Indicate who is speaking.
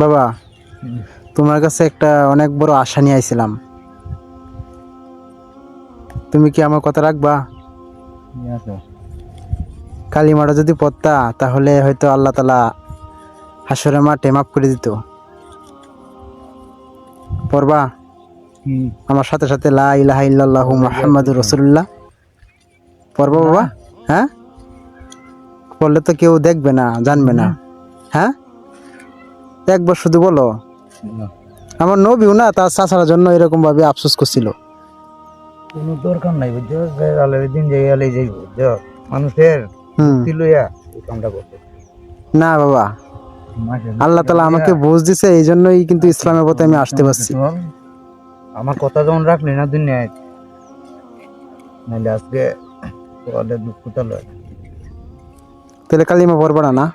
Speaker 1: বাবা, তোমার কাছে একটা অনেক বড় আশা নিয়ে আইছিলাম। তুমি কি আমার কথা রাখবা? কালিমাটা যদি পড়তা তাহলে হয়তো আল্লাহ তাআলা হাসরের মাঠে মাফ করে দিত। পড়বা? আমার সাথে সাথে লা ইলাহা ইল্লাল্লাহু মুহাম্মাদুর রাসূলুল্লাহ পড়বা বাবা? হ্যাঁ, পড়লে তো কেউ দেখবে না, জানবে না। হ্যাঁ, একবার শুধু বলো। আমার নবীও না তার চাচার জন্য এরকম ভাবে আফসোস করছিল।
Speaker 2: কোনো দরকার নাই, বুঝছো? আলের দিন যাই আলে যাই, বুঝছো? মানুষের মুক্তি লইয়া এই কামটা করতে।
Speaker 1: না বাবা, আল্লাহ তাআলা আমাকে বুঝ দিছে, এই জন্যই কিন্তু ইসলামের পথে আমি আসতে পারছি।
Speaker 2: আমার কথা যখন রাখলি না দুনিয়ায়, নাহলে আজকে তোদের দুঃখটা লয়।
Speaker 1: তাহলে কালিমা পড়বা না?